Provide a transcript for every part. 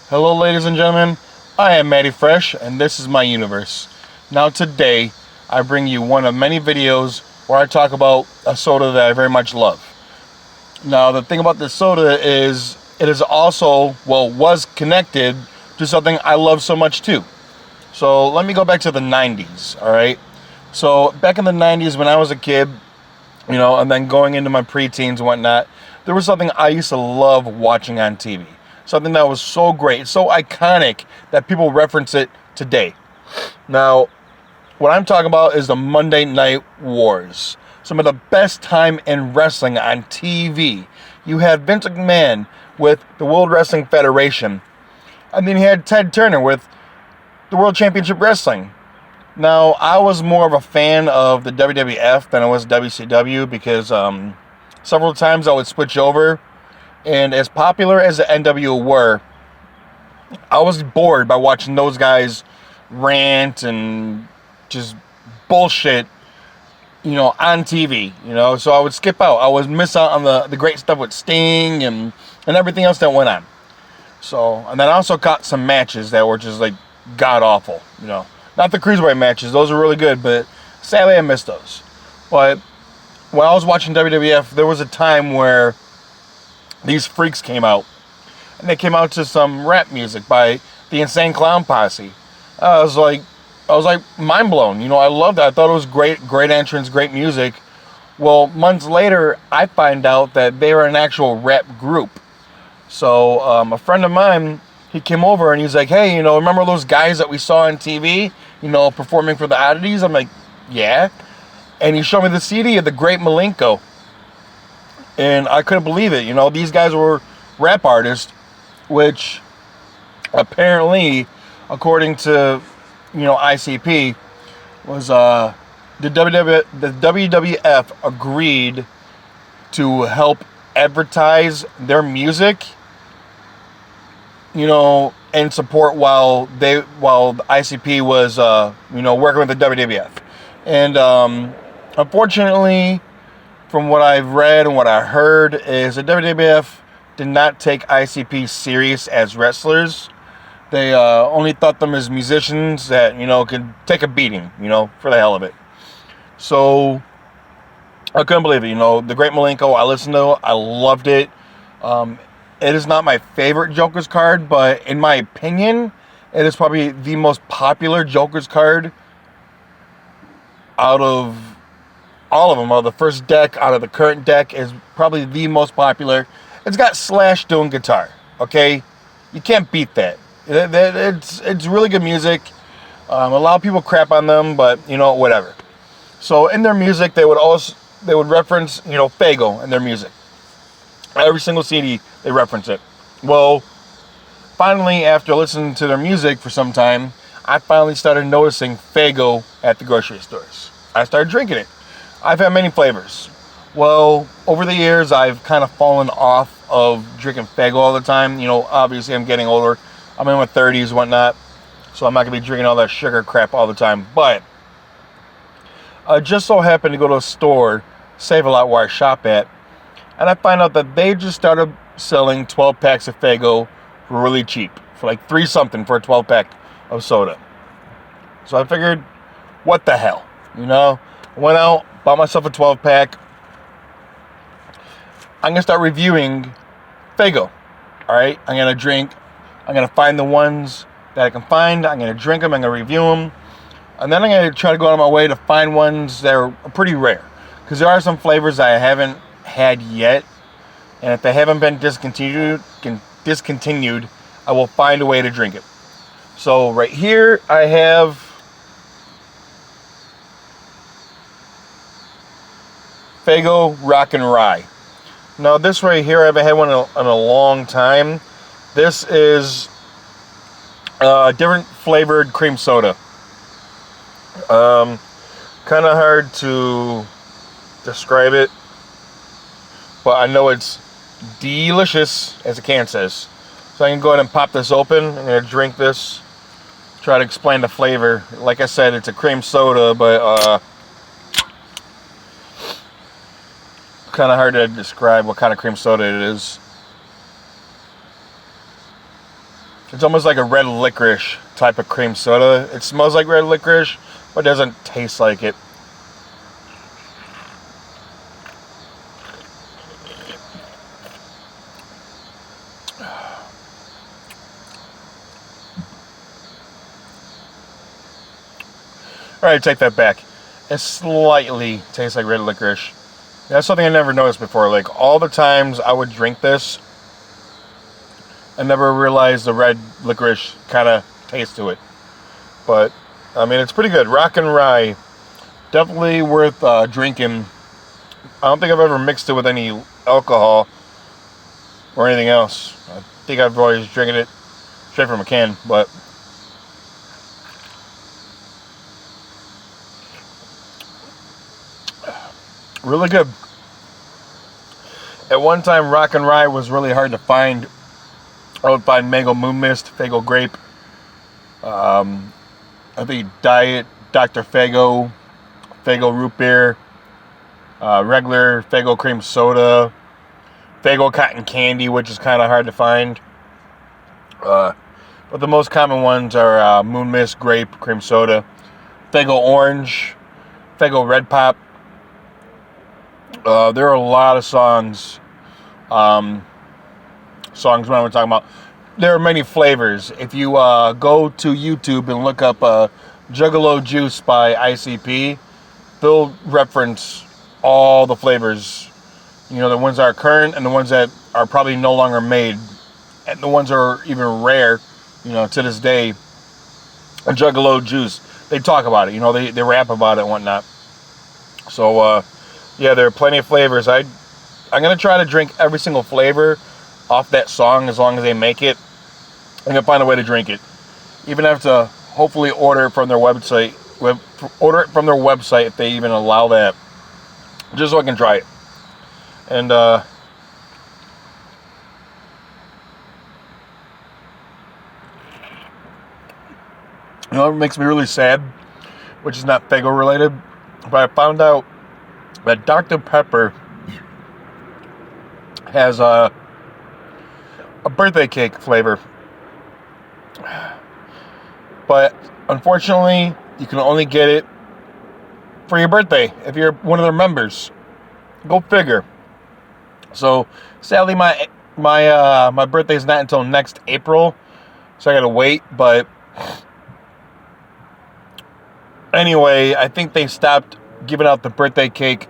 Hello, ladies and gentlemen. I am Matty Fresh, and this is my universe. Now, today, I bring you one of many videos where I talk about a soda that I very much love. Now, the thing about this soda is it is also, was connected to something I love so much too. So, let me go back to the 90s, alright? So, back in the 90s when I was a kid, and then going into my preteens and whatnot, there was something I used to love watching on TV. Something that was so great, so iconic that people reference it today. Now, what I'm talking about is the Monday Night Wars. Some of the best time in wrestling on TV. You had Vince McMahon with the World Wrestling Federation, and then you had Ted Turner with the World Championship Wrestling. Now, I was more of a fan of the WWF than I was WCW because several times I would switch over. And as popular as the NWO were, I was bored by watching those guys rant and just bullshit, on TV, So I would skip out. I would miss out on the great stuff with Sting and everything else that went on. So, and then I also caught some matches that were just like god awful, Not the cruiserweight matches; those are really good, but sadly I missed those. But when I was watching WWF, there was a time where these freaks came out, and they came out to some rap music by the Insane Clown Posse. I was like mind blown. I loved it. I thought it was great entrance, great music. Well, months later, I find out that they were an actual rap group. So a friend of mine, he came over and he's like, "Hey, remember those guys that we saw on TV, performing for the Oddities?" I'm like, "Yeah." And he showed me the CD of the Great Malenko. And I couldn't believe it. These guys were rap artists, which apparently, according to, ICP, was the WWF agreed to help advertise their music, and support while ICP was, working with the WWF. And unfortunately, from what I've read and what I heard, is the WWF did not take ICP serious as wrestlers. They only thought them as musicians that, could take a beating, for the hell of it. So, I couldn't believe it. The Great Malenko, I listened to it. I loved it. It is not my favorite Joker's card, but in my opinion, it is probably the most popular Joker's card out of all of them. Out of the first deck, out of the current deck, is probably the most popular. It's got Slash doing guitar. Okay, you can't beat that. It's really good music. A lot of people crap on them, but whatever. So in their music, they would reference Faygo in their music. Every single CD they reference it. Well, finally, after listening to their music for some time, I finally started noticing Faygo at the grocery stores. I started drinking it. I've had many flavors. Well, over the years, I've kind of fallen off of drinking Faygo all the time. Obviously, I'm getting older. I'm in my 30s, whatnot. So I'm not going to be drinking all that sugar crap all the time. But I just so happened to go to a store, Save-A-Lot, where I shop at. And I find out that they just started selling 12 packs of Faygo for really cheap. For like $3 something for a 12 pack of soda. So I figured, what the hell? Went out, bought myself a 12 pack. I'm going to start reviewing Faygo. Alright? I'm going to find the ones that I can find. I'm going to drink them. I'm going to review them. And then I'm going to try to go out of my way to find ones that are pretty rare. Because there are some flavors that I haven't had yet. And if they haven't been discontinued, I will find a way to drink it. So right here I have Faygo Rock Rye. Now this right here, I haven't had one in a long time. This is a different flavored cream soda. Kind of hard to describe it, but I know it's delicious, as the can says. So I can go ahead and pop this open. I'm going to drink this, try to explain the flavor. Like I said, it's a cream soda, but kind of hard to describe what kind of cream soda it is. It's almost like a red licorice type of cream soda. It smells like red licorice, but doesn't taste like it. Alright, take that back. It slightly tastes like red licorice. That's something I never noticed before. Like, all the times I would drink this, I never realized the red licorice kind of taste to it. But, I mean, it's pretty good. Rock and Rye. Definitely worth drinking. I don't think I've ever mixed it with any alcohol or anything else. I think I've always drinking it straight from a can, but really good. At one time, Rock and Rye was really hard to find. I would find Mango Moon Mist, Faygo Grape, I think Diet, Dr. Faygo, Faygo Root Beer, regular Faygo Cream Soda, Faygo Cotton Candy, which is kind of hard to find. But the most common ones are Moon Mist, Grape, Cream Soda, Faygo Orange, Faygo Red Pop. There are a lot of songs what I'm talking about. There are many flavors. If you go to YouTube and look up Juggalo Juice by ICP, they'll reference all the flavors. You know, the ones that are current and the ones that are probably no longer made, and the ones that are even rare, you know, to this day. A Juggalo Juice, they talk about it. You know, they rap about it and whatnot. So, yeah, there are plenty of flavors. I'm going to try to drink every single flavor off that song as long as they make it. I'm going to find a way to drink it. Even have to hopefully order it from their website. Order it from their website if they even allow that. Just so I can try it. And, you know, it makes me really sad, which is not Faygo related, but I found out that Dr. Pepper has a birthday cake flavor. But unfortunately, you can only get it for your birthday if you're one of their members. Go figure. So sadly, my birthday is not until next April, so I gotta wait. But anyway, I think they stopped giving out the birthday cake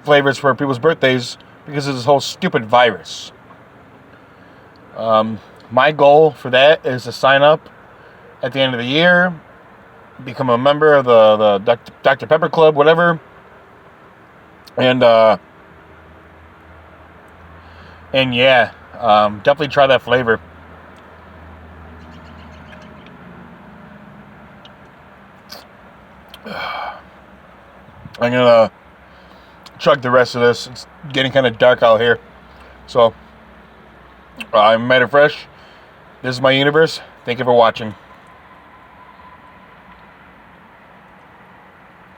flavors for people's birthdays because of this whole stupid virus. My goal for that is to sign up at the end of the year, become a member of the Dr. Pepper Club, whatever, and yeah, definitely try that flavor. I'm gonna chug the rest of this. It's getting kind of dark out here. So, I'm Matter Fresh. This is my universe. Thank you for watching.